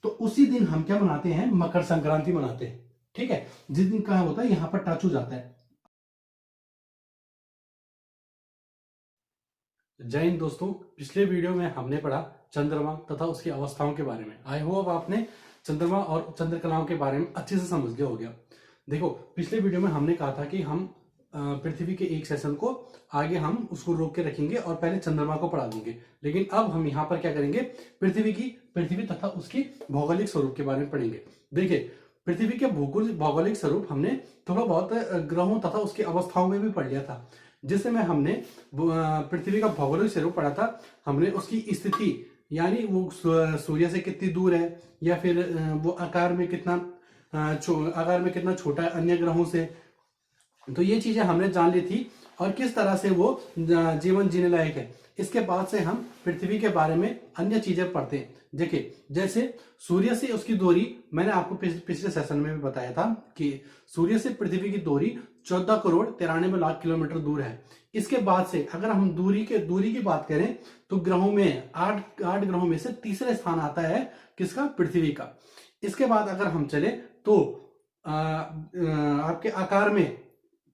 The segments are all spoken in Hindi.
तो उसी दिन हम क्या मनाते हैं, मकर संक्रांति मनाते हैं। ठीक है, जिस दिन क्या होता है, यहां पर टच हो जाता है। जय हिंद दोस्तों, पिछले वीडियो में हमने पढ़ा चंद्रमा तथा उसकी अवस्थाओं के बारे में। आई होप आपने चंद्रमा और चंद्रकलाओं के बारे में अच्छे से समझ लिया हो गया। देखो, पिछले वीडियो में हमने कहा था कि हम पृथ्वी के एक सेशन को आगे हम उसको रोक के रखेंगे और पहले चंद्रमा को पढ़ा देंगे। लेकिन अब हम यहाँ पर क्या करेंगे, पृथ्वी तथा उसकी भौगोलिक स्वरूप के बारे में पढ़ेंगे। देखिए, पृथ्वी के भौगोलिक स्वरूप हमने थोड़ा बहुत ग्रहों तथा उसकी अवस्थाओं में भी पढ़ लिया था। जिस समय हमने पृथ्वी का भौगोलिक स्वरूप पढ़ा था, हमने उसकी स्थिति यानी वो सूर्य से कितनी दूर है, या फिर वो आकार में कितना छोटा है अन्य ग्रहों से। तो ये चीजें हमने जान ली थी और किस तरह से वो जीवन जीने लायक है। इसके बाद से हम पृथ्वी के बारे में अन्य चीजें पढ़ते हैं। देखिए, जैसे सूर्य से उसकी दूरी, मैंने आपको पिछले सेशन में भी बताया था कि सूर्य से पृथ्वी की दूरी 14 करोड़ 93 लाख किलोमीटर दूर है। इसके बाद से अगर हम दूरी की बात करें तो ग्रहों में आठ ग्रहों में से तीसरे स्थान आता है किसका, पृथ्वी का। इसके बाद अगर हम चले तो आपके आकार में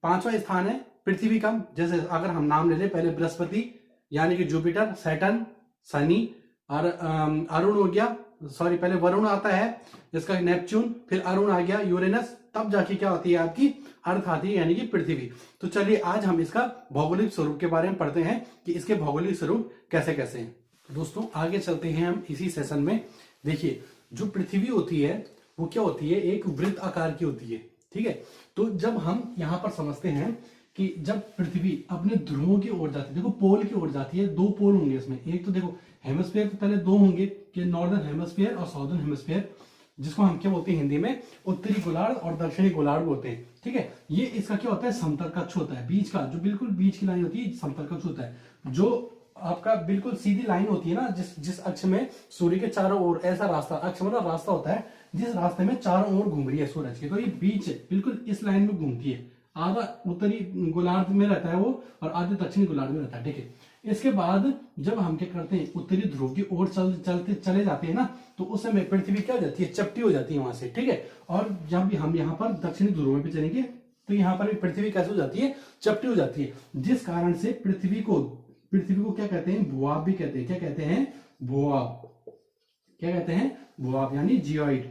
5वां स्थान है पृथ्वी का। जैसे अगर हम नाम ले लें, पहले बृहस्पति यानी कि जुपिटर, सैटर्न, शनि, और अरुण हो गया, सॉरी पहले वरुण आता है जिसका नेपच्यून, फिर अरुण आ गया यूरेनस, तब जाके क्या होती है आपकी अर्थ आती है यानी कि पृथ्वी। तो चलिए आज हम इसका भौगोलिक स्वरूप के बारे में पढ़ते हैं कि इसके भौगोलिक स्वरूप कैसे कैसे हैं। दोस्तों आगे चलते हैं हम इसी सेशन में। देखिए, जो पृथ्वी होती है वो क्या होती है, एक वृत्त आकार की होती है। ठीक है, तो जब हम यहाँ पर समझते हैं कि जब पृथ्वी अपने ध्रुवों की ओर जाती है, देखो पोल की ओर जाती है, 2 पोल होंगे इसमें। एक तो देखो हेमिस्फीयर तो पहले 2 होंगे कि नॉर्दर्न हेमिस्फीयर और साउदर्न हेमिस्फीयर, जिसको हम क्या बोलते हैं हिंदी में, उत्तरी गोलार्ध और दक्षिणी गोलार्ध बोलते हैं। ठीक है, ये इसका क्या होता है, समतल कक्ष होता है। बीच का जो बिल्कुल बीच की लाइन होती है समतल कक्ष होता है। जो आपका बिल्कुल सीधी लाइन होती है ना, जिस अक्ष में सूर्य के चारों ओर ऐसा रास्ता, अक्ष मतलब रास्ता होता है जिस रास्ते में चारों ओर घूम रही है सूरज की, तो ये बीच है बिल्कुल इस लाइन में घूमती है। आधा उत्तरी गोलार्ध में रहता है वो और आधे दक्षिणी गोलार्ध में रहता है। ठीक है, इसके बाद जब हम क्या करते हैं, उत्तरी ध्रुव की ओर चले जाते हैं ना, तो उस समय पृथ्वी क्या हो जाती है, चपटी हो जाती है वहां से। ठीक है, और जब भी हम यहाँ पर दक्षिणी ध्रुव में भी चलेंगे तो यहाँ पर भी पृथ्वी कैसे हो जाती है, चपटी हो जाती है। जिस कारण से पृथ्वी को क्या कहते हैं, भूभाग भी कहते हैं। क्या कहते हैं, भूभाग। क्या कहते हैं, भूभाग यानी जियोइड।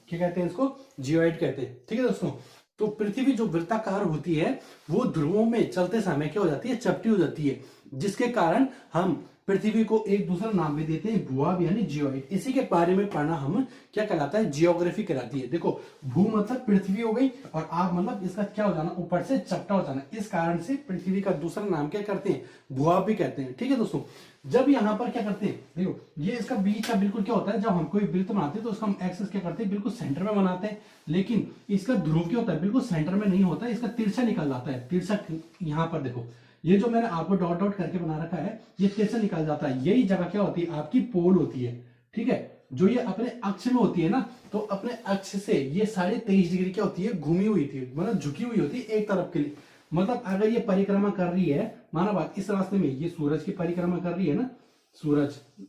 क्या कहते हैं इसको, जियोइड कहते हैं। ठीक है दोस्तों, तो पृथ्वी जो वृत्ताकार होती है वो ध्रुवों में चलते समय क्या हो जाती है, चपटी हो जाती है, जिसके कारण हम पृथ्वी को एक दूसरा नाम भी देते हैं, भूभाग यानी जियोइड। इसी के बारे में पढ़ना हम क्या कहलाता है, जियोग्राफी कहलाती है। देखो, भू मतलब पृथ्वी हो गई और आप मतलब इसका क्या हो जाना, ऊपर से चपटा हो जाना। इस कारण से पृथ्वी का दूसरा नाम क्या करते हैं, भूभाग भी कहते हैं। ठीक है दोस्तों, जब यहाँ पर क्या करते हैं, देखो ये इसका बीच का बिल्कुल क्या होता है, जब हम कोई वृत्त बनाते हैं तो उसका हम एक्सिस क्या करते हैं, बिल्कुल सेंटर में बनाते हैं। लेकिन इसका ध्रुव क्या होता है, बिल्कुल सेंटर में नहीं होता है, इसका तिरछा निकल जाता है। तिरछा यहाँ पर देखो, ये जो मैंने आपको डॉट डॉट करके बना रखा है, ये तिरछा निकल जाता है। यही जगह क्या होती है, आपकी पोल होती है। ठीक है, जो ये अपने अक्ष में होती है ना, तो अपने अक्ष से ये 23.5 डिग्री क्या होती है, घूमी हुई थी, मतलब झुकी हुई होती है एक तरफ के लिए। मतलब अगर ये परिक्रमा कर रही है, माना बात, इस रास्ते में ये सूरज की परिक्रमा कर रही है ना,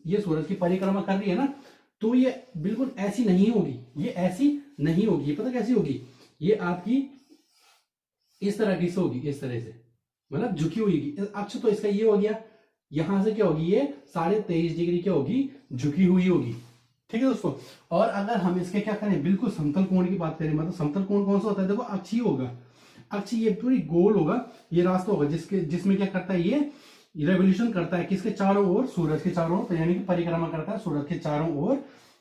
ये सूरज की परिक्रमा कर रही है ना, तो ये बिल्कुल ऐसी नहीं होगी, ये ऐसी नहीं होगी। पता कैसी होगी, ये आपकी इस तरह की से होगी, इस तरह से, मतलब झुकी हुई होगी। अक्ष तो इसका ये हो गया, यहां से क्या होगी, ये 23.5 डिग्री क्या होगी, झुकी हुई होगी। ठीक है दोस्तों, और अगर हम इसके क्या करें, बिल्कुल समतल कोण की बात करें, मतलब समतल कोण कौन सा होता है, देखो अक्ष ही होगा। अक्ष ये पूरी गोल होगा, ये रास्ता होगा जिसमें क्या करता है, ये रेवोल्यूशन करता है किसके चारों ओर, सूरज के चारों ओर, यानी कि परिक्रमा करता है सूरज के चारों ओर।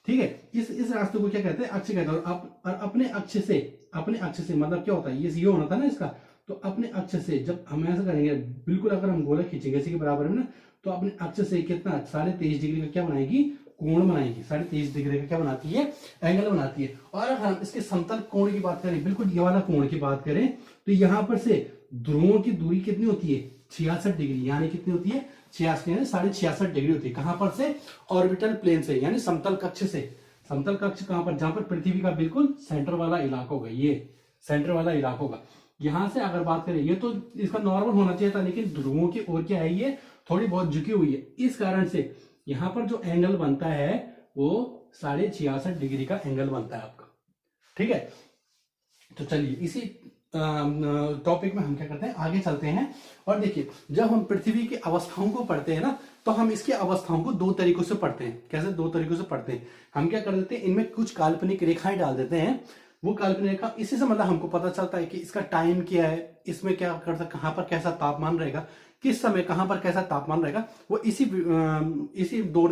ठीक है, इस रास्ते को क्या कहते हैं, अक्ष कहते हैं। और अपने अक्ष से मतलब क्या होता है, ये होना था ना इसका, तो अपने अक्ष से जब हम ऐसा करेंगे, बिल्कुल अगर हम गोला खींचेंगे इसी के बराबर में ना, तो अपने अक्ष से कितना 23.5 डिग्री का क्या बनाएगी, कोण बनाएगी। 23.5 डिग्री का क्या बनाती है, एंगल बनाती है। और अगर हम इसके समतल कोण की बात करें, बिल्कुल ये वाला कोण की बात करें, तो यहां पर से ध्रुवों की दूरी कितनी होती है, 66 डिग्री, यानी कितनी होती है, 66 यानी 66.5 डिग्री होती है। कहां पर से, ऑर्बिटल प्लेन से, यानी समतल कक्ष से। समतल कक्ष कहां पर, जहां पर पृथ्वी का बिल्कुल सेंटर वाला इलाका होगा, ये सेंटर वाला इलाका होगा। यहां से अगर बात करें, ये तो इसका नॉर्मल होना चाहिए था, लेकिन ध्रुवों की ओर क्या है, ये थोड़ी बहुत झुकी हुई है, इस कारण से यहां पर जो एंगल बनता है वो 66.5 डिग्री का एंगल बनता है आपका। ठीक है, तो चलिए इसी टॉपिक में हम क्या करते हैं, आगे चलते हैं। और देखिए, जब हम पृथ्वी की अवस्थाओं को पढ़ते हैं ना, तो हम इसकी अवस्थाओं को दो तरीकों से पढ़ते हैं। कैसे दो तरीकों से पढ़ते हैं? हम क्या कर देते हैं, इनमें कुछ काल्पनिक रेखाएं डाल देते हैं। वो काल्पनिक रेखा, इसी से मतलब हमको पता चलता है कि इसका टाइम क्या है, इसमें क्या कर सकते, कहां पर कैसा तापमान रहेगा, किस समय कहां पर कैसा तापमान रहेगा, वो इसी दो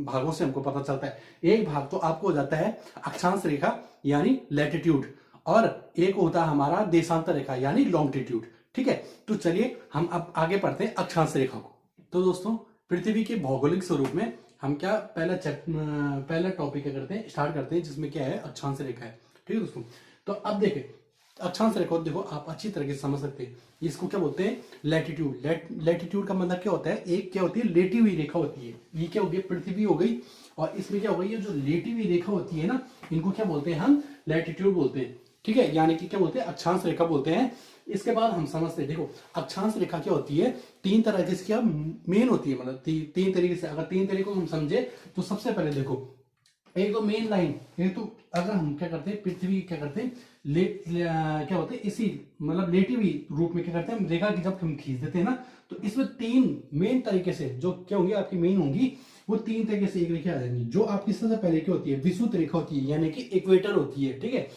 भागों से हमको पता चलता है। एक भाग तो आपको हो जाता है अक्षांश रेखा यानी लैटिट्यूड, और एक होता है हमारा देशांतर रेखा यानी लॉन्गिट्यूड। ठीक है, तो चलिए हम अब आगे पढ़ते हैं अक्षांश रेखा को। तो दोस्तों, पृथ्वी के भौगोलिक स्वरूप में हम क्या पहला टॉपिक क्या करते हैं, स्टार्ट करते हैं, जिसमें क्या है, अक्षांश रेखा है। ठीक है दोस्तों, तो अब देखें अक्षांश रेखा, देखो आप अच्छी तरीके से समझ सकते हैं। इसको क्या बोलते हैं, लैटिट्यूड। लैटिट्यूड का मतलब क्या होता है, एक क्या होती है, लेटी हुई रेखा होती है। ये क्या होगी, पृथ्वी हो गई, और इसमें क्या हो गई, ये जो लेटी हुई रेखा होती है ना, इनको क्या बोलते हैं, हम लैटिट्यूड बोलते हैं। ठीक है, यानी कि क्या बोलते हैं, अक्षांश रेखा बोलते हैं। इसके बाद हम समझते हैं, देखो अक्षांश रेखा क्या होती है, तीन तरह की इसकी मेन होती है, मतलब तीन तरीके से। अगर तीन तरीकों को हम समझे तो सबसे पहले देखो, एक तो मेन लाइन, एक तो अगर हम क्या करते हैं, पृथ्वी क्या करते हैं, क्या होते हैं, इसी मतलब लेटी हुई रूप में क्या करते हैं, रेखा की जब हम खींच देते हैं ना, तो इसमें तीन मेन तरीके से जो क्या होंगी आपकी मेन होंगी, वो तीन तरीके से एक रेखा आ जाएंगी। जो आपकी सबसे पहले क्या होती है, विषुवत रेखा होती है, यानी कि इक्वेटर होती है। ठीक है,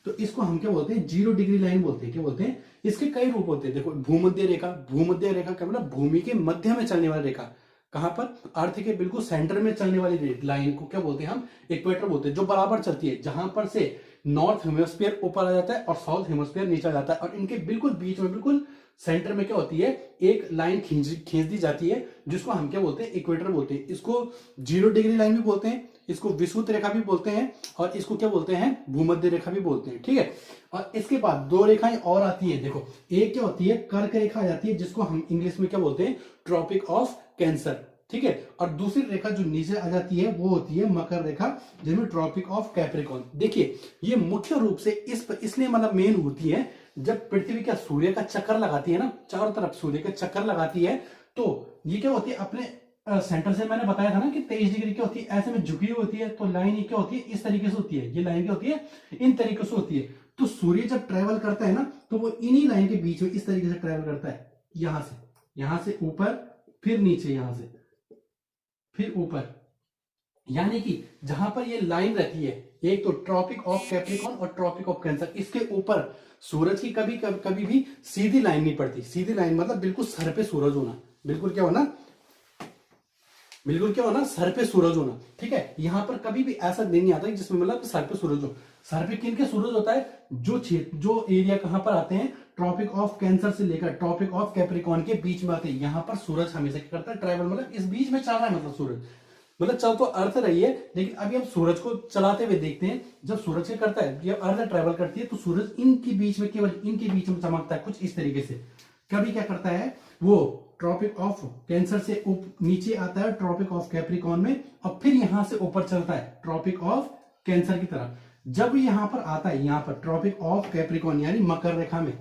तो इसको हम क्या बोलते हैं, 0 डिग्री लाइन बोलते हैं। क्या बोलते हैं, इसके कई रूप होते हैं। देखो भूमध्य रेखा, भूमध्य रेखा क्या मतलब, भूमि के मध्य में चलने वाली रेखा। कहां पर, अर्थ के बिल्कुल सेंटर में चलने वाली लाइन को क्या बोलते हैं, हम इक्वेटर बोलते हैं, जो बराबर चलती है, जहां पर से नॉर्थ हेमिस्फीयर ऊपर आ जाता है और साउथ हेमिस्फीयर नीचे आ जाता है, और इनके बिल्कुल बीच में, बिल्कुल सेंटर में क्या होती है, एक लाइन खींच दी जाती है, जिसको हम क्या बोलते हैं, इक्वेटर बोलते हैं। इसको 0 डिग्री लाइन भी बोलते हैं, इसको विषुवत रेखा भी बोलते हैं, और इसको क्या बोलते हैं, भूमध्य रेखा भी बोलते हैं। ठीक है, और इसके बाद दो रेखाएं और आती है। देखो, एक क्या होती है, कर्क रेखा आ जाती है, जिसको हम इंग्लिश में क्या बोलते हैं, ट्रॉपिक ऑफ कैंसर। ठीक है, और दूसरी रेखा जो नीचे आ जाती है वो होती है मकर रेखा, जिसमें ट्रॉपिक ऑफ कैप्रिकॉर्न। देखिए, ये मुख्य रूप से इसलिए मतलब मेन होती है, जब पृथ्वी का सूर्य का चक्कर लगाती है ना, चारों तरफ सूर्य का चक्कर लगाती है, तो ये क्या होती है, अपने सेंटर से मैंने बताया था ना कि 23 डिग्री क्या होती है, ऐसे में झुकी हुई होती है। तो लाइन ये क्या होती है, इस तरीके से होती है, ये लाइन क्या होती है, इन तरीके से होती है। तो सूर्य जब ट्रेवल करता है ना, तो वो इन्हीं लाइन के बीच में इस तरीके से ट्रेवल करता है, यहां से ऊपर, फिर नीचे, यहां से फिर ऊपर, यानी कि जहां पर ये लाइन रहती है, एक तो ट्रॉपिक ऑफ कैप्रिकॉर्न और ट्रॉपिक ऑफ कैंसर, इसके ऊपर सूरज की कभी भी सीधी लाइन नहीं पड़ती। सीधी लाइन मतलब बिल्कुल सर पे सूरज होना, बिल्कुल क्या होना, सर पे सूरज होना। ठीक है, यहां पर कभी भी ऐसा दिन नहीं आता जिसमें मतलब सर पे सूरज हो। सर पे किन के सूरज होता है, जो एरिया कहां पर आते हैं, ट्रॉपिक ऑफ कैंसर से लेकर ट्रॉपिक ऑफ कैप्रिकॉर्न के बीच में आते हैं, यहां पर सूरज हमेशा क्या करता है, ट्रैवल, मतलब इस बीच में चल रहा है, मतलब सूरज, मतलब चल तो अर्थ रही है, लेकिन अभी हम सूरज को चलाते हुए देखते हैं। जब सूरज क्या करता है, जब अर्थ ट्रैवल करती है, तो सूरज इनके बीच में, केवल इनके बीच में चमकता है, कुछ इस तरीके से। कभी क्या करता है, वो ट्रॉपिक ऑफ कैंसर से नीचे आता है ट्रॉपिक ऑफ कैप्रिकॉर्न में, और फिर यहां से ऊपर चलता है ट्रॉपिक ऑफ कैंसर की तरफ। जब यहां पर आता है, यहां पर ट्रॉपिक ऑफ कैप्रिकॉर्न यानी मकर रेखा में,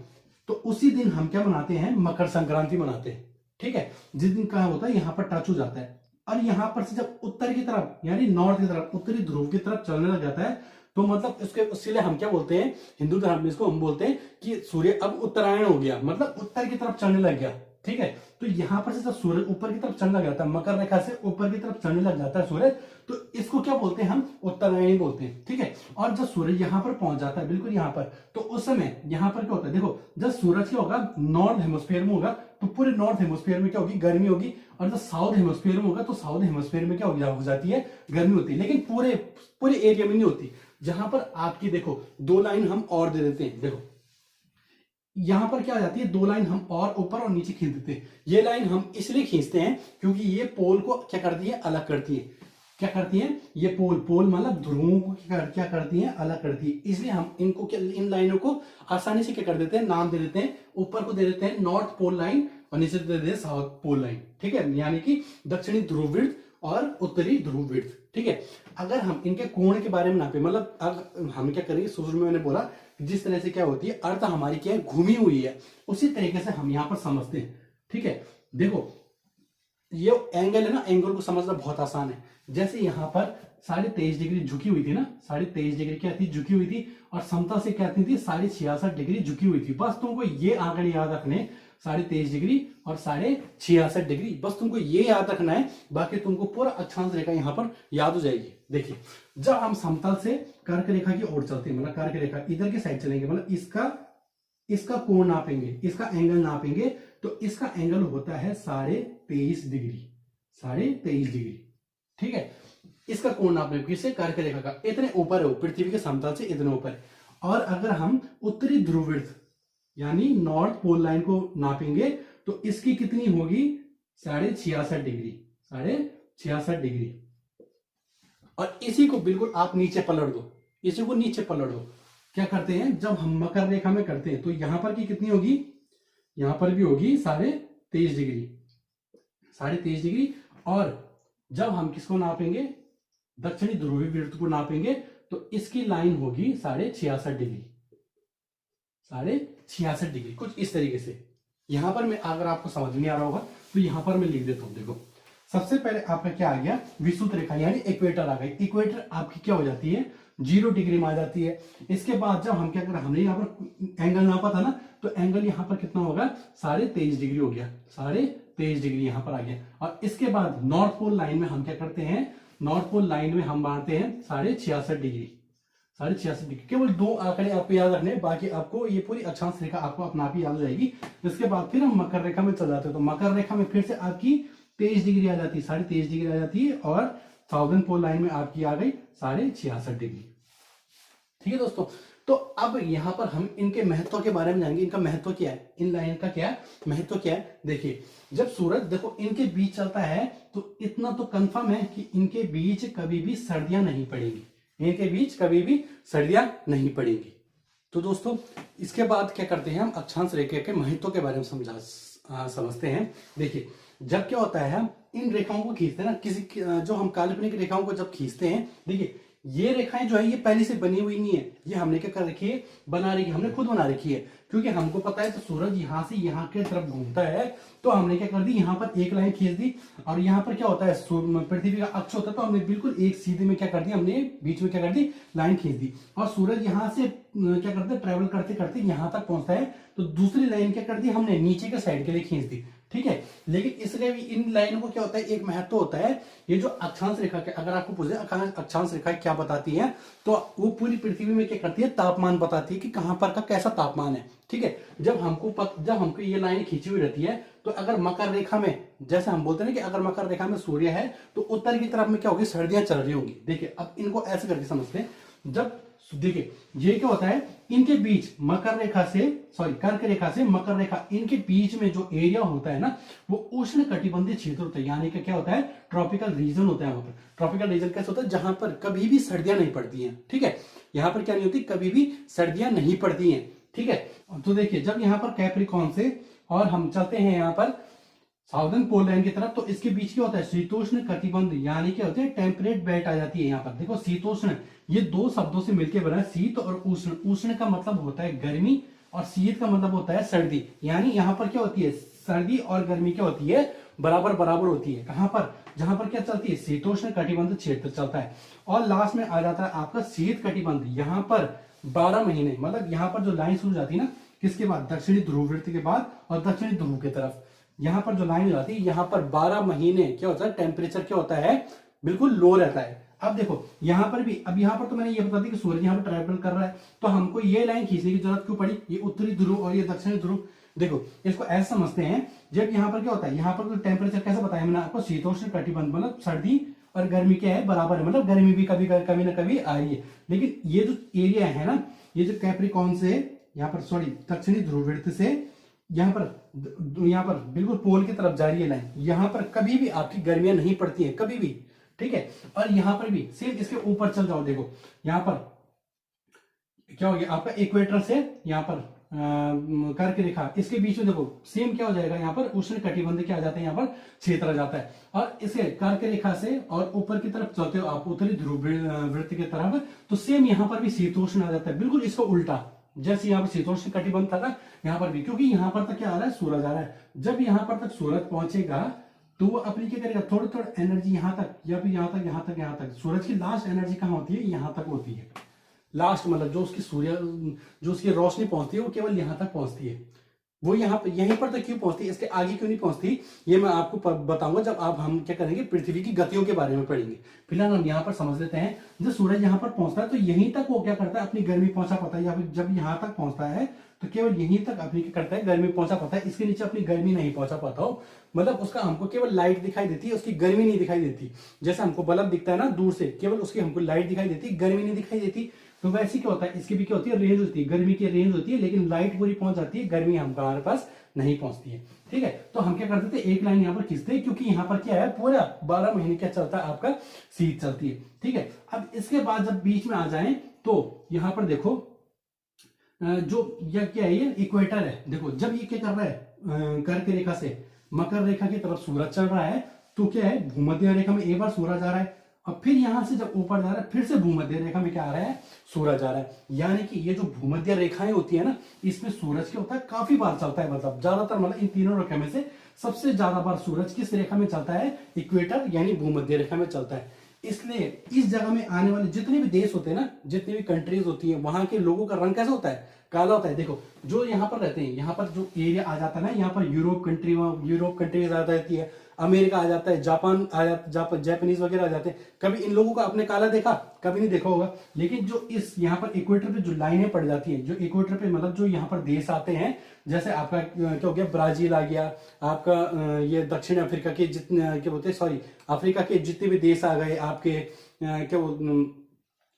तो उसी दिन हम क्या मनाते हैं, मकर संक्रांति मनाते हैं। ठीक है, जिस दिन क्या होता है, यहां पर टच हो जाता है, और यहां पर से जब उत्तर की तरफ यानी नॉर्थ की तरफ, उत्तरी ध्रुव की तरफ चलने लग जाता है, तो मतलब इसलिए हम क्या बोलते हैं, हिंदू धर्म में इसको हम बोलते हैं कि सूर्य अब उत्तरायण हो गया, मतलब उत्तर की तरफ चलने लग गया। ठीक है, तो यहां पर से जब सूरज ऊपर की तरफ चलने लग जाता है, मकर रेखा से ऊपर की तरफ चलने लग जाता है सूरज, तो इसको क्या बोलते हैं, हम उत्तरायणी बोलते हैं। ठीक है, और जब सूरज यहां पर पहुंच जाता है, बिल्कुल यहां पर, तो उस समय यहां पर क्या होता है, देखो जब सूरज क्या होगा, नॉर्थ हेमिस्फीयर में होगा, तो पूरे नॉर्थ हेमिस्फीयर में क्या होगी, गर्मी होगी, और जब साउथ हेमिस्फीयर में होगा, तो साउथ हेमिस्फीयर में क्या हो जाती है, गर्मी होती है, लेकिन पूरे एरिया में नहीं होती। जहां पर आपकी देखो दो लाइन हम और दे देते हैं, देखो यहां पर क्या आ जाती है, दो लाइन हम और ऊपर और नीचे खींच देते हैं। ये लाइन हम इसलिए खींचते हैं क्योंकि ये पोल को क्या करती है, अलग करती है। क्या करती है, ये पोल मतलब ध्रुवों को क्या करती है, अलग करती है। इसलिए हम इनको इन लाइनों को आसानी से क्या कर देते हैं, नाम दे देते हैं। ऊपर को दे देते हैं नॉर्थ पोल लाइन, और नीचे दे देते हैं साउथ पोल लाइन। ठीक है, यानी कि दक्षिणी ध्रुव वृत्त और उत्तरी ध्रुव वृत्त। ठीक है, अगर हम इनके कोण के बारे में नापे, मतलब अब हम क्या करेंगे, शुरू में मैंने बोला जिस तरह से क्या होती है, अर्थ हमारी क्या है, घूमी हुई है, उसी तरीके से हम यहां पर समझते हैं। ठीक है, देखो ये एंगल है ना, एंगल को समझना बहुत आसान है। जैसे यहाँ पर 23.5 डिग्री झुकी हुई थी ना, 23.5 डिग्री क्या थी, झुकी हुई थी, और समतल से क्या थी, 66.5 डिग्री झुकी हुई थी। बस तुमको ये आंकड़े याद रखने, 23.5 डिग्री और 66.5 डिग्री, बस तुमको ये याद रखना है, बाकी तुमको पूरा अक्षांश रेखा यहाँ पर याद हो जाएगी। देखिए जब हम समतल से कर्क रेखा की ओर चलते हैं, मतलब कर्क रेखा इधर की साइड चलेंगे, मतलब इसका कोण नापेंगे, इसका एंगल नापेंगे, तो इसका एंगल होता है 23.5 डिग्री, 23.5 डिग्री, ठीक है। इसका कोण नापने किससे, कर्क रेखा का, इतने ऊपर है वो, पृथ्वी के समतल से इतने ऊपर। और अगर हम उत्तरी ध्रुववृत्त यानी नॉर्थ पोल लाइन को नापेंगे, तो इसकी कितनी होगी, 66.5 डिग्री, 66.5 डिग्री। और इसी को बिल्कुल आप नीचे पलट दो, इसी को नीचे पलट दो। क्या करते हैं, जब हम मकर रेखा में करते हैं, तो यहां पर की कितनी होगी, यहां पर भी होगी 23.5 डिग्री, 23.5 डिग्री। और जब हम किसको नापेंगे, दक्षिणी ध्रुवीय वृत्त को नापेंगे, तो इसकी लाइन होगी 66.5 डिग्री, 66.5 डिग्री, कुछ इस तरीके से। यहां पर मैं, अगर आपको समझ नहीं आ रहा होगा तो यहां पर मैं लिख देता हूं। देखो सबसे पहले आपका क्या आ गया, विषुवत रेखा यानी इक्वेटर आ गई। इक्वेटर आपकी क्या हो जाती है, 0 डिग्री में आ जाती है। इसके बाद जब हम क्या करें, हमने यहाँ पर एंगल नापा था ना, तो एंगल यहाँ पर कितना होगा, 23.5 डिग्री हो गया, 23.5 डिग्री यहाँ पर आ गया। और इसके बाद नॉर्थ पोल लाइन में हम क्या करते हैं, नॉर्थ पोल लाइन में हम मारते हैं 66.5 डिग्री, 66.5 डिग्री। केवल दो आंकड़े आपको याद रखने, बाकी आपको ये पूरी अक्षांश रेखा आपको अपना आप ही याद हो जाएगी। इसके बाद फिर हम मकर रेखा में चल जाते हैं, तो मकर रेखा में फिर से आपकी 23 डिग्री आ जाती है, 23.5 डिग्री आ जाती है, और साउदर्न पोल लाइन में आपकी आ गई 66.5 डिग्री। ठीक है दोस्तों, तो अब यहां पर हम इनके महत्व के बारे में जानेंगे। इनका महत्व क्या है, इन लाइन का क्या महत्व क्या है। देखिए जब सूरज देखो इनके बीच चलता है, तो इतना तो कंफर्म है कि इनके बीच कभी भी सर्दियां नहीं पड़ेंगी, इनके बीच कभी भी सर्दियां नहीं पड़ेंगी। तो दोस्तों इसके बाद क्या करते हैं, हम अक्षांश रेखा के महत्व के बारे में समझते हैं। देखिए जब क्या होता है, हम इन रेखाओं को खींचते हैं ना, जो हम काल्पनिक रेखाओं को जब खींचते हैं, देखिए ये रेखाएं जो है ये पहले से बनी हुई नहीं है, ये हमने क्या कर रखी है, बना रखी है, हमने खुद बना रखी है। क्योंकि हमको पता है तो सूरज यहाँ से यहाँ के तरफ घूमता है, तो हमने क्या कर दी, यहाँ पर एक लाइन खींच दी। और यहाँ पर क्या होता है, पृथ्वी का अक्ष होता है, तो हमने बिल्कुल एक सीधे में क्या कर दिया, हमने बीच में क्या कर दी, लाइन खींच दी। और सूरज यहाँ से क्या करते हैं, ट्रेवल करते करते यहाँ तक पहुंचता है, तो दूसरी लाइन क्या कर दी हमने, नीचे के साइड के लिए खींच दी। ठीक है, लेकिन इसलिए भी इन लाइनों को क्या होता है, एक महत्व होता है। ये जो अक्षांश रेखा के, अगर आपको पूछे अक्षांश रेखा क्या बताती है, तो वो पूरी पृथ्वी में क्या करती है, तापमान बताती है कि कहां पर का कैसा तापमान है। ठीक है, जब हमको ये लाइन खींची हुई रहती है, तो अगर मकर रेखा में, जैसे हम बोलते हैं कि अगर मकर रेखा में सूर्य है, तो उत्तर की तरफ में क्या होगी, सर्दियां चल रही होंगी। देखिए अब इनको ऐसे करके समझते हैं। जब देखिए ये क्या होता है, इनके बीच मकर रेखा से, सॉरी कर्क रेखा से मकर रेखा, इनके बीच में जो एरिया होता है ना, वो उष्ण कटिबंधीय क्षेत्र होता है, यानी कि क्या होता है, ट्रॉपिकल रीजन होता है। वहां पर ट्रॉपिकल रीजन कैसे होता है, जहां पर कभी भी सर्दियां नहीं पड़ती हैं। ठीक है, यहां पर क्या नहीं होती, कभी भी सर्दियां नहीं पड़ती हैं। ठीक है, तो देखिए जब यहाँ पर कैप्रिकॉन से और हम चलते हैं यहाँ पर साउदर्न पोल लाइन की तरफ, तो इसके बीच क्या होता है, शीतोष्ण कटिबंध, यानी क्या होता है, टेम्परेट बेल्ट आ जाती है। यहाँ पर देखो शीतोष्ण, ये दो शब्दों से मिलकर बना है, शीत और उष्ण। उष्ण का मतलब होता है गर्मी, और शीत का मतलब होता है सर्दी। यानी यहाँ पर क्या होती है, सर्दी और गर्मी क्या होती है, बराबर बराबर होती है। कहां पर, जहां पर क्या चलती है, शीतोष्ण कटिबंध क्षेत्र चलता है। और लास्ट में आ जाता है आपका शीत कटिबंध। यहाँ पर 12 महीने, मतलब यहाँ पर जो लाइन शुरू जाती है ना, किसके बाद, दक्षिणी ध्रुव वृत्त के बाद और दक्षिणी ध्रुव की तरफ, यहाँ पर जो लाइन जाती है, यहाँ पर 12 महीने क्या होता है, टेम्परेचर क्या होता है, बिल्कुल लो रहता है। अब देखो यहाँ पर भी, अब यहाँ पर तो मैंने ये बता दी कि सूरज यहाँ पर ट्रैवल कर रहा है, तो हमको ये लाइन खींचने की जरूरत क्यों पड़ी, ये उत्तरी ध्रुव और ये दक्षिणी ध्रुव। देखो इसको ऐसे समझते हैं, जब यहाँ पर क्या होता है, यहाँ पर टेम्परेचर कैसे बताया मैंने आपको, शीतोष्ण कटिबंध, मतलब सर्दी और गर्मी क्या है, बराबर है, मतलब गर्मी भी कभी कभी ना कभी आ रही है। लेकिन ये जो एरिया है ना, ये जो कैप्रिकॉन से यहाँ पर, सॉरी दक्षिणी ध्रुव वृत्त से यहाँ पर बिल्कुल पोल की तरफ जा रही है लाइन, यहाँ पर कभी भी आपकी गर्मियां नहीं पड़ती हैं, कभी भी। ठीक है, और यहाँ पर भी सेम, इसके ऊपर चल जाओ, देखो यहाँ पर क्या हो गया आपका, इक्वेटर से यहाँ पर कर्क रेखा, इसके बीच में देखो सेम क्या हो जाएगा, यहाँ पर उष्ण कटिबंध क्या आ जाता है, यहाँ पर क्षेत्र आ जाता है। और इसके कर्क रेखा से और ऊपर की तरफ चलते हो आप उत्तरी ध्रुव वृत्त की तरफ, तो सेम यहाँ पर भी शीतोष्ण आ जाता है, बिल्कुल इसको उल्टा। जैसे यहाँ पर शीतोष्ण कटिबंध था ना, यहाँ पर भी, क्योंकि यहाँ पर तक क्या आ रहा है, सूरज आ रहा है। जब यहाँ पर तक सूरज पहुंचेगा, तो वो अपनी क्या करेगा, थोड़ा थोड़ा एनर्जी यहाँ तक या फिर यहाँ तक, यहाँ तक, यहाँ तक। सूरज की लास्ट एनर्जी कहाँ होती है, यहाँ तक होती है। लास्ट मतलब जो उसकी जो उसकी रोशनी पहुंचती है वो केवल यहाँ तक पहुंचती है। वो यहाँ पर यहीं पर तक क्यों पहुंचती है, इसके आगे क्यों नहीं पहुंचती, ये मैं आपको बताऊंगा जब हम क्या करेंगे, पृथ्वी की गतियों के बारे में पढ़ेंगे। फिलहाल हम यहाँ पर समझ लेते हैं, जब सूरज यहाँ पर पहुंचता है तो यहीं तक वो क्या करता है, अपनी गर्मी पहुंचा पाता है, या फिर जब यहाँ तक पहुंचता है तो केवल यहीं तक अपनी क्या करता है, गर्मी पहुंचा पाता है। इसके नीचे अपनी गर्मी नहीं पहुंचा पाता हो, मतलब उसका हमको केवल लाइट दिखाई देती है, उसकी गर्मी नहीं दिखाई देती। जैसे हमको बल्ब दिखता है ना दूर से, केवल उसकी हमको लाइट दिखाई देती है, गर्मी नहीं दिखाई देती। तो वैसे क्या होता है, इसकी भी क्या होती है, रेंज होती है, गर्मी की रेंज होती है, लेकिन लाइट पूरी पहुंच जाती है, गर्मी हमारे पास नहीं पहुंचती है। ठीक है, तो हम क्या करते थे, एक लाइन यहाँ पर खींचते हैं, क्योंकि यहाँ पर क्या है, पूरा 12 महीने क्या चलता है, आपका शीत चलती है। ठीक है, अब इसके बाद जब बीच में आ जाए तो यहाँ पर देखो जो यह क्या है, ये इक्वेटर है। देखो जब ये क्या कर रहा है, कर्क रेखा से मकर रेखा की तरफ सूरज चल रहा है, तो क्या है, भूमध्य रेखा में एक बार सूरज आ रहा है, और फिर यहां से जब ऊपर जा रहा है फिर से भूमध्य रेखा में क्या आ रहा है, सूरज आ रहा है। यानी कि ये जो भूमध्य रेखाएं होती है ना, इसमें सूरज क्या होता है, काफी बार चलता है, मतलब ज्यादातर, मतलब इन तीनों रेखा में से सबसे ज्यादा बार सूरज किस रेखा में चलता है, इक्वेटर यानी भूमध्य रेखा में चलता है। इसलिए इस जगह में आने वाले जितने भी देश होते हैं ना, जितनी भी कंट्रीज होती है, वहां के लोगों का रंग कैसा होता है, काला होता है। देखो जो यहाँ पर रहते हैं, यहाँ पर जो एरिया आ जाता है ना, यहाँ पर यूरोप कंट्रीज आ जाती है, अमेरिका आ जाता है, जापान आ जाता, जापानीज वगैरह आ जाते हैं। कभी इन लोगों का आपने काला देखा, कभी नहीं देखा होगा। लेकिन जो इस यहाँ पर इक्वेटर पे जो लाइनें पड़ जाती हैं, जो इक्वेटर पे मतलब जो यहाँ पर देश आते हैं, जैसे आपका क्या हो गया, ब्राजील आ गया, आपका ये दक्षिण अफ्रीका के जितने क्या बोलते हैं, सॉरी अफ्रीका के जितने भी देश आ गए, आपके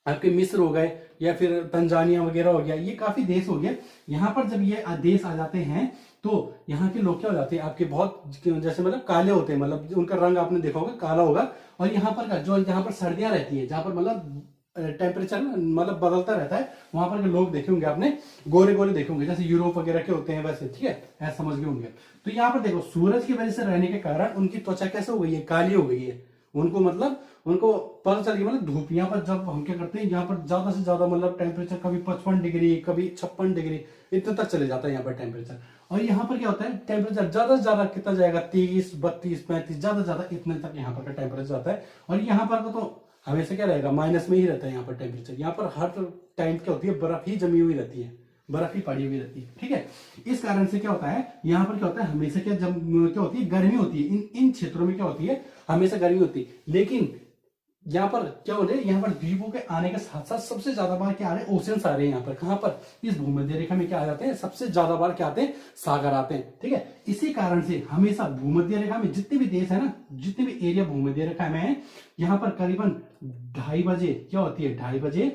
आपके मिस्र हो गए, या फिर तंजानिया वगैरह हो गया, ये काफी देश हो गए। यहाँ पर जब ये देश आ जाते हैं तो यहाँ के लोग क्या हो जाते हैं, आपके बहुत जैसे मतलब काले होते हैं, मतलब उनका रंग आपने देखा होगा, काला होगा। और यहाँ पर का जो यहाँ पर सर्दियां रहती है, जहां पर मतलब टेम्परेचर मतलब बदलता रहता है, वहां पर के लोग देखे होंगे आपने, गोरे गोरे देखे होंगे, जैसे यूरोप वगैरह के होते हैं वैसे। ठीक है, ऐसा समझ गए होंगे। तो यहाँ पर देखो सूरज की वजह से रहने के कारण उनकी त्वचा कैसे हो गई है, काली हो गई है। उनको पता चल गया, मतलब धूप यहाँ पर जब हम क्या करते हैं, यहाँ पर ज्यादा से ज्यादा मतलब टेम्परेचर कभी 55 डिग्री, कभी 56 डिग्री, इतने तक चले जाता है यहाँ पर टेम्परेचर। और यहाँ पर क्या होता है, टेम्परेचर ज्यादा से ज्यादा कितना जाएगा, 30, 32, 35, ज्यादा से ज्यादा इतने तक यहाँ पर का टेम्परेचर जाता है। और यहाँ पर तो हमेशा क्या रहेगा, माइनस में ही रहता है यहाँ पर टेम्परेचर। यहाँ पर हर टाइम क्या होती है, बर्फ ही जमी हुई रहती है, बर्फ ही पड़ी हुई रहती है। ठीक है, इस कारण से क्या होता है, यहाँ पर क्या होता है, हमेशा क्या होती है, गर्मी होती है। इन क्षेत्रों में क्या होती है, हमेशा गर्मी होती है। लेकिन यहाँ पर क्या हो रहा है, यहाँ पर द्वीपों के आने के साथ साथ सबसे ज्यादा बार क्या आ रहे हैं, ओशियंस आ रहे हैं। यहाँ पर कहां पर, इस भूमध्य रेखा में क्या आ जाते हैं, सबसे ज्यादा बार क्या आते हैं, सागर आते हैं। ठीक है, इसी कारण से हमेशा भूमध्य रेखा में जितने भी देश है ना, जितने भी एरिया भूमध्य रेखा में है, यहाँ पर करीबन 2:30 बजे क्या होती है, 2:30 बजे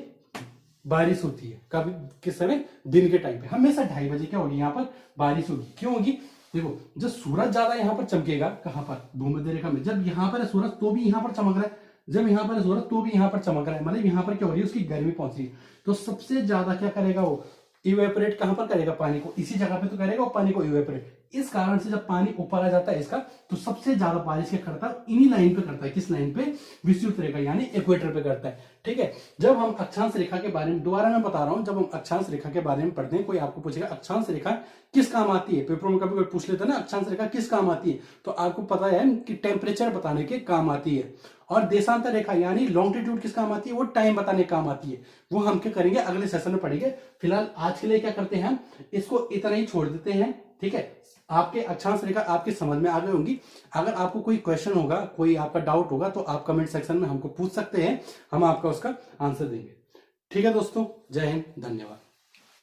बारिश होती है। कभी किस समय, दिन के टाइम पे हमेशा 2:30 बजे क्या होगी, यहाँ पर बारिश होगी। क्यों होगी, देखो जब सूरज ज्यादा यहाँ पर चमकेगा, कहां पर, भूमध्य रेखा में। जब यहाँ पर है सूरज तो भी यहाँ पर चमक रहा है, जब यहाँ पर है सूरज तो भी यहाँ पर चमक रहा है, मतलब यहाँ पर क्या हो रही है, उसकी गर्मी पहुंच रही है। तो सबसे ज्यादा क्या करेगा वो, इवेपोरेट कहां पर करेगा, पानी को, इसी जगह पे तो करेगा वो पानी को इवेपोरेट। इस कारण से जब पानी ऊपर आ जाता है इसका, तो सबसे ज्यादा बारिश क्या करता है, इन्हीं लाइन पे करता है। किस लाइन पे, विषुवत रेखा यानी इक्वेटर पे करता है। ठीक है, जब हम अक्षांश रेखा के बारे में, दोबारा मैं बता रहा हूं, जब हम अक्षांश रेखा के बारे में पढ़ते हैं, कोई आपको पूछेगा अक्षांश रेखा किस काम आती है, पेपरों में कभी कोई पूछ लेता है ना, अक्षांश रेखा किस काम आती है, तो आपको पता है कि टेम्परेचर बताने के काम आती है। और देशांतर रेखा यानी लॉन्गिट्यूड किस काम आती है, वो टाइम बताने काम आती है। वो हम क्या करेंगे, अगले सेशन में पढ़ेंगे। फिलहाल आज के लिए क्या करते हैं, इसको इतना ही छोड़ देते हैं। ठीक है, आपके अक्षांश रेखा आपके समझ में आ गई होंगी। अगर आपको कोई क्वेश्चन होगा, कोई आपका डाउट होगा, तो आप कमेंट सेक्शन में हमको पूछ सकते हैं, हम आपका उसका आंसर देंगे। ठीक है दोस्तों, जय हिंद, धन्यवाद।